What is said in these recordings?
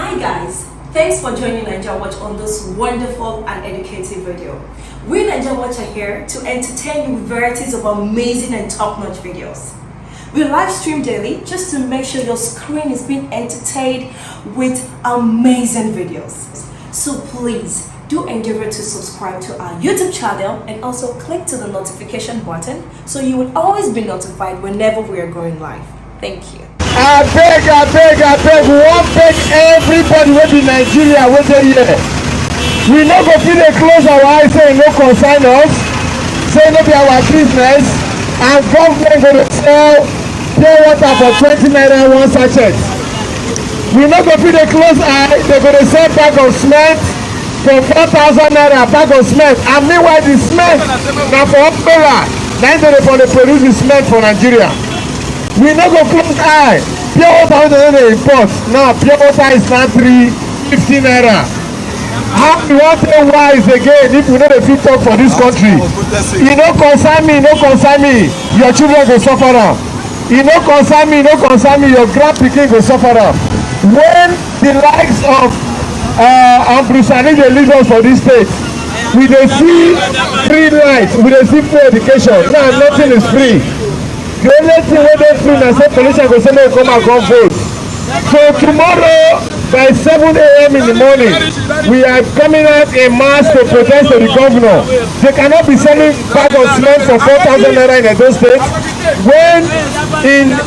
Hi guys, thanks for joining NAIJA Watch on this wonderful and educative video. We NAIJA Watch are here to entertain you with varieties of amazing and top-notch videos. We live stream daily just to make sure your screen is being entertained with amazing videos. So please do endeavor to subscribe to our YouTube channel and also click to the notification button so you will always be notified whenever we are going live. Thank you. I beg, one beg everybody wey be Nigeria wey dey here. We no go fit dey close our eyes say no concern us, say no be our business, and government go dey sell pure water for 20 naira one sachet. We no go fit dey close eye, they go dey sell bag of cement for 4,000 naira bag of cement, and meanwhile the cement na for umbrella, na im dey produce the cement for Nigeria. We no go close eye. Pure water wey dey import now, pure water is now 350 naira. How we wan take wise again if we no dey fit talk for dis country? E no concern me, no concern me, your children go suffer am. E no concern me, no concern me, your grand pikin go suffer am. When the likes of Ambrusani dey lead us for dis state, we dey see free light, we dey see free education. Now nothing is free. The only thing wey dey free na say politicians go say make we come and come vote. So tomorrow by 7 a.m. in the morning, we are coming out in mass to protest to the governor. They cannot be selling bag of cement for 4,000 naira in Edo State when in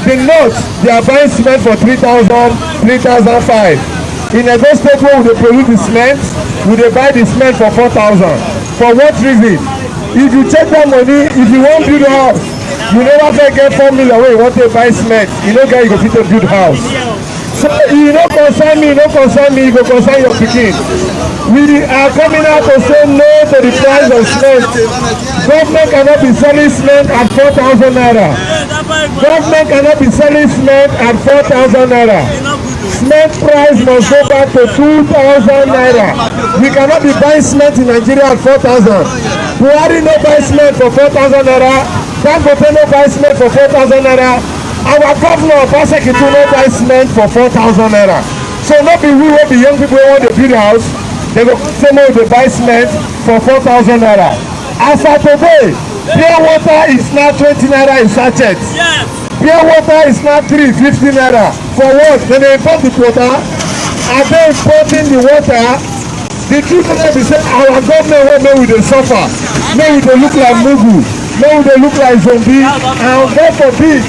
the north they are buying cement for 3,000, 3,500. In Edo State where we dey produce the cement, we dey buy the cement for 4,000. For what reason? If you take that money, if you wan build a house, you never fit get 4 million wey you want to buy cement, you no get, you go fit to build house. So e no concern me, no concern me, e go concern your pikin. We are coming out to say no to the price of cement. Government cannot be selling cement at 4,000 naira. Government cannot be selling cement at 4,000 naira. Cement price must go back to 2,000 naira. We cannot be buying cement in Nigeria at 4,000. Buhari no buy cement for 4,000 naira. Dangote no buy cement for 4,000 naira. Our governor Obasanjo no buy cement for 4,000 naira. So no be we wey be young people wey want to build house, they go say make we dey buy cement for 4,000 naira. As of today, pure water is now 20 naira in sachet. Yes. Pure water is now 350 naira. For what? When they import the water, are they importing the water? The truth is be say our government wey make we dey suffer, make we dey look like mugu, make we dey look like zombie, and God forbid.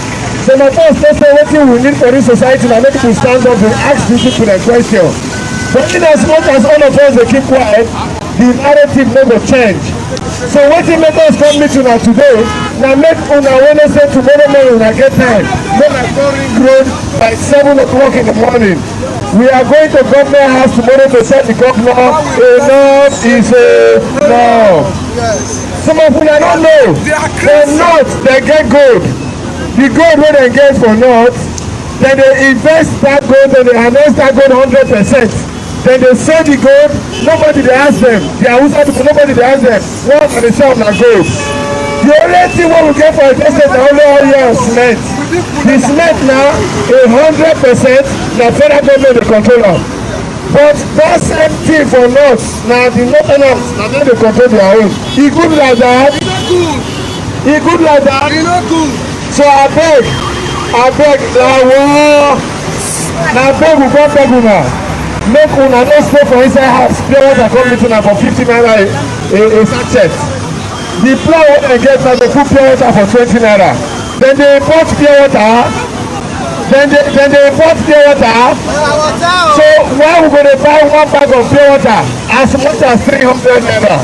So my first say wetin we need for this society na make people stand up and ask these people a question. But in as much as all of us dey keep quiet, the narrative no go change. So wetin make us come meet una today na make una wey know say tomorrow morning una get time, make una go ring road by 7 o'clock in the morning. We are going to government house tomorrow to tell the governor enough is enough. Some of una don't know, for north they get gold. The gold wey dem get for north, then they invest that gold, then they harvest that gold 100%. Then they sell the gold, nobody dey ask them. The Hausa people, nobody dey ask them. What are they sell na gold? The only thing wey we get for investment na only oil and cement. The cement now 100% na federal government dey control am. But that same thing for north, na the northerners na dem dey control their own. E good like that? E good like that? E no good. So abeg, na beg we come beg una, make una no stay for inside house pure water come meet una for 50 naira a sachet. The plan wey dem get na to put pure water for 20 naira. Then they import pure water. Then they import pure water. So why we go dey buy one bag of pure water as much as 300 naira?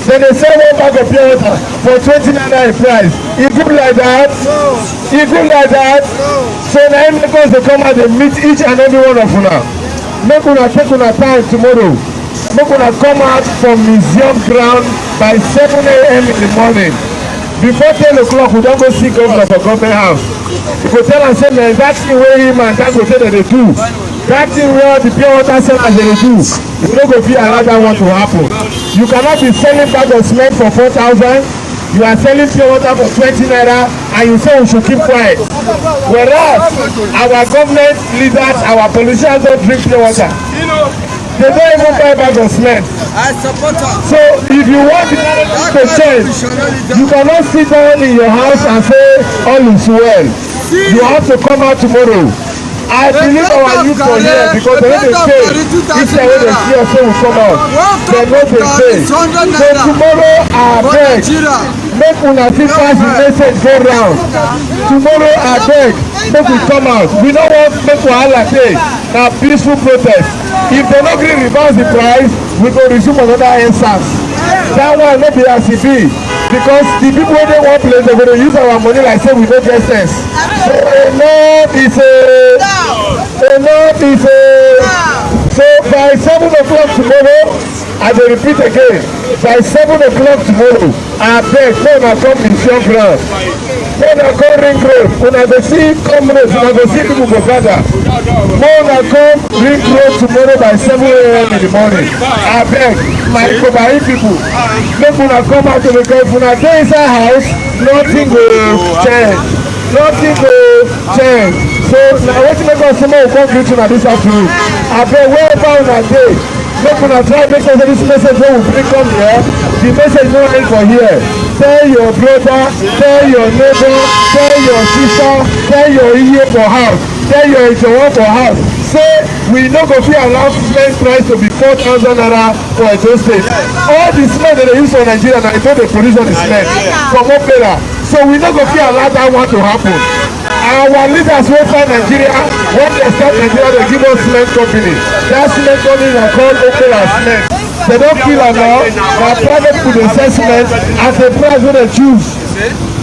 Then they sell one bag of pure water for 20 naira in price. E good like that? No. E good like that? No. So na im make us dey come out dey meet each and every one of una. Make una take una time tomorrow. Make una come out from museum ground by 7 a.m. in the morning. Before 10 o'clock, we don go see governor for government house. We go tell am say na that thing wey him and Dangote dey do, that thing wey all the pure water sellers dey do, we no go fit allow that one to happen. You cannot be selling bag of cement for 4,000. You are selling pure water for 20 naira and you say we should keep quiet. Whereas our government leaders, our politicians don't drink pure water. They don't even buy bag of cement. So if you want to change, you cannot sit down in your house and say all is well. You have to come out tomorrow. I believe our youth for here because the way they say, this is the way they see us will come out. They know they say. So tomorrow I beg, make una fit pass the message go round. Tomorrow I beg, make we come out. We don't want make wahala dey. Na peaceful protest. If they no gree reverse the price, we go resume another EndSARS. That one no be as e be because the people wey dey one place dey go dey use our money like say we no get sense. So enough is so by 7 o'clock tomorrow, I will repeat again, by 7 o'clock tomorrow, I beg, may una come in show ground. May una come ring road, una go see comrades, una go see people go gather. May una come ring road tomorrow by 7 a.m. in the morning. I beg, my Kobai people, make una come out to the because if una dey inside house, nothing will change. Nothing will change. So na wetin make us say make we come greet una this afternoon. Abeg wherever una dey, make una try make sure say this message wey we bring come here, the message no end for here. Tell your brother, tell your neighbor, tell your sister, tell your iye for house, tell your ijowo for house. Say we no go fit allow cement price to be 4,000 naira for Edo State. All the cement that they use for Nigeria na Edo dey produce all the cement from Opera. So we no go fit allow that one to happen. Our leaders wey find Nigeria, when they start Nigeria, they give us cement company. That cement company na called Opera Cement. They don't kill am now. Na private people dey sell cement at a price wey they choose.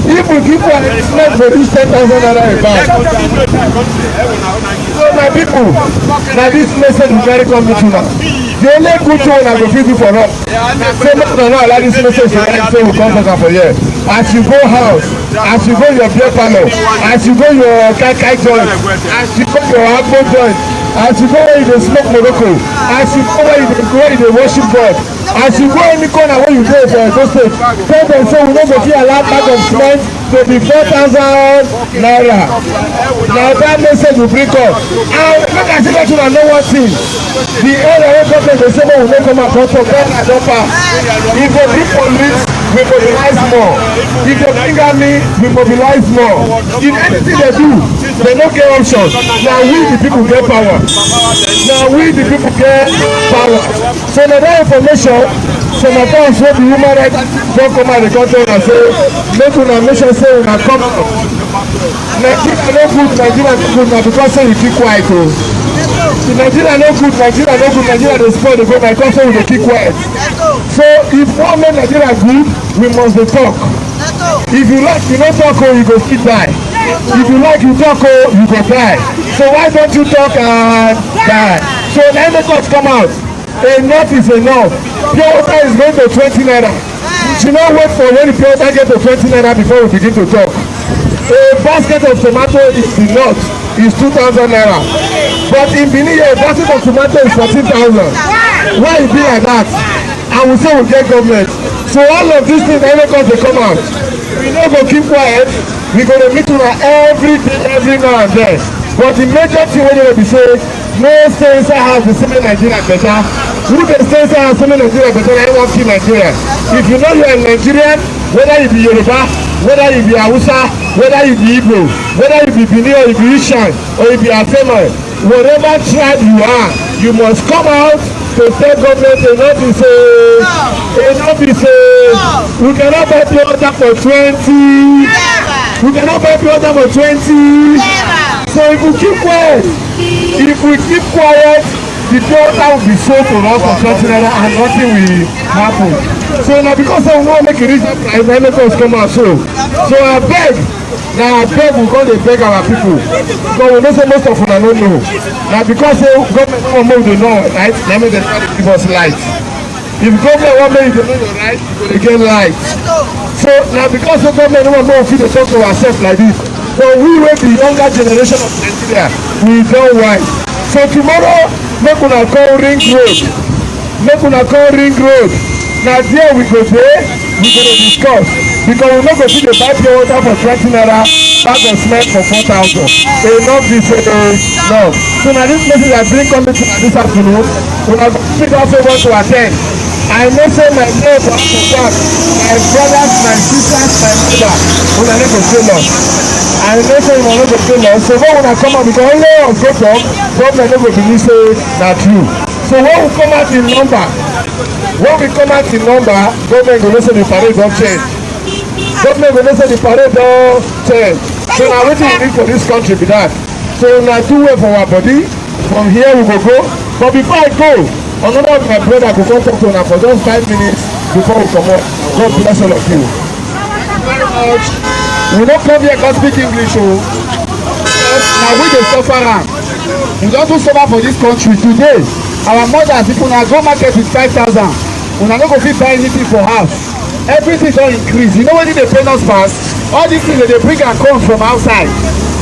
If we give one cement for this 10,000 naira a bag. So my people, na this message we carry come meet una. The only good thing I go fit do for us, say make una no allow this message to end so we come talk am for here. As you go house, as you go your beer parlour, as you go your kai joint, as you go your agbo joint, as you go where you dey smoke morocco, as you go where you dey worship God, as you go any corner where you dey for Edo State, tell them say we no go fit allow bag of cement to be 4,000 naira. Na that message we bring up. And make I say let una know one thing. The area wey government dey say make we no come out for talk that na don pass. E go be police, we mobilize more. If they bring army, we mobilize more. In anything they do, they no get options. Na we the people get power. Na we the people get power. So na that information, some of us wey be human rights don come out the country and say make una make sure say una come out. Nigeria no good, Nigeria no good na because say we keep quiet o. Nigeria no good, Nigeria dey spoil the go na because say we dey keep quiet. So if one make Nigeria good, we must dey talk. If you like you no talk o, you go fit die. If you like you talk o, you go die. So why don't you talk and die? So let the court come out. Enough is enough. Pure water is going to 20 naira. We should not wait for when the pure water get to 20 naira before we begin to talk. A basket of tomato in the north is 2,000 naira. But in Benin, a basket of tomato is 14,000. Why it be like that? And we say we get government. So all of these things every cause they come out. We no go keep quiet. We go to meet una every day, every now and then. But the major thing wey dey be say no stay inside house dey say make Nigeria better. Who dey stay inside house say make Nigeria better na wan kill Nigeria. If you know you are Nigerian, whether you be Yoruba, whether you be Hausa, whether you be Igbo, whether you be Benin or you be Ishan or you be Afeman, whatever tribe you are, you must come out to tell government enough be say we cannot buy pure water for 20. We cannot buy pure water for 20. So if we keep quiet, the pure water will be sold to us for 20 naira and nothing will happen. So now because I want to make a reason, I make us come out so I beg. Now I beg we go dey beg our people. But we know say most of una no know. Now because say government wan make we know right, na make dem try to give us light. If government wan make you know your right, you get light. So now because the government no wan make we fit dey talk to ourselves like this. But we wey be younger generation of Nigeria, we don wise. So tomorrow make una call ring road. Make una call ring road. Na there we go dey, we go dey discuss. because we no go fit dey buy pure water for 20 naira, bag of cement for 4,000. Enough be say enough. So na this message I bring come to this afternoon. Una go fit also want to at ten d. I know say my neighbor for back, my brothers, my sisters, my mother, una no go fail us. I know say una no go fail us. So when una come out, because only us go talk, government no go believe say na true. So when we come out in number, government go know say the parade don change. Government go know say the parade don change. So na wetin we need for dis country be that. So na do well for our body. From here we go. But before I go, another of my brother go come talk to una for just 5 minutes before we comot. God bless all of you. Very much. We no come here come speak English o. Na we dey suffer am. We don too suffer for dis country today. Our mothers, if una go market with 5,000, una no go fit buy anything for house. Everything don increase. You know wetin dey pain us pass? All these things dey bring am come from outside.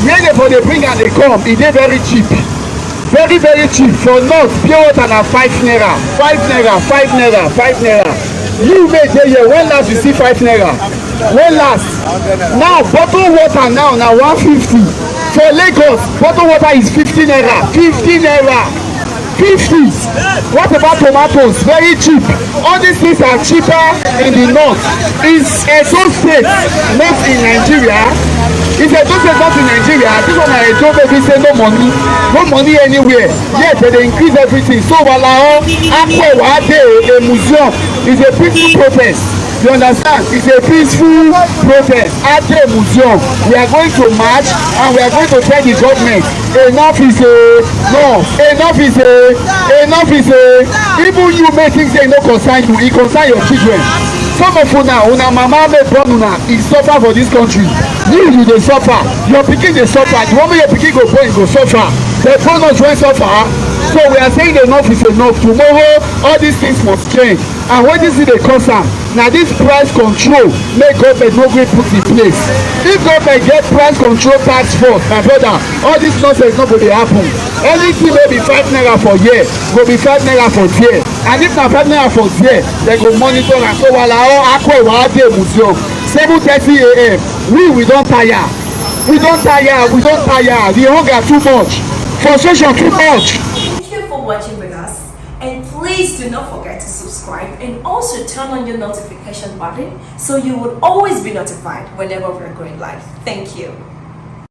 Where dey for dey bring am dey come, e dey very cheap. Very very cheap. For north, pure water na 5 naira. 5 naira, 5 naira, 5 naira. You may dey here, when last you see 5 naira? When last? Now bottled water now na 150. For Lagos, bottled water is 50 naira. 50 naira. 50. What about tomatoes? Very cheap. All these things are cheaper in the north. It's Edo State, not in Nigeria. It's Edo State, not in Nigeria. This one I Edo baby say no money anywhere. Yet they increase everything. So Walao, Akwe Wade, a museum is a peaceful protest. You understand? It's a peaceful protest at the museum. We are going to march and we are going to tell the government enough is enough is even you may think say no concern you, it concern your children. Some of una mama may born una e suffer for this country. You dey suffer, your pikin dey suffer, the one wey your pikin go born go suffer. The bonus wey suffer. So we are saying enough is enough. Tomorrow all these things must change. And when this is the concern, now this price control make government no gree put in place. If government get price control task force, my brother, all this nonsense no go dey happen. Anything wey be 5 naira for here go be 5 naira for there. And if na 5 naira for there, they go monitor am. So Walao Akwe Wade museum 7:30 a.m. We don tire. The hunger too much. Frustration too much. Thank you for watching with us. And please do not forget to subscribe and also turn on your notification button so you will always be notified whenever we're going live. Thank you.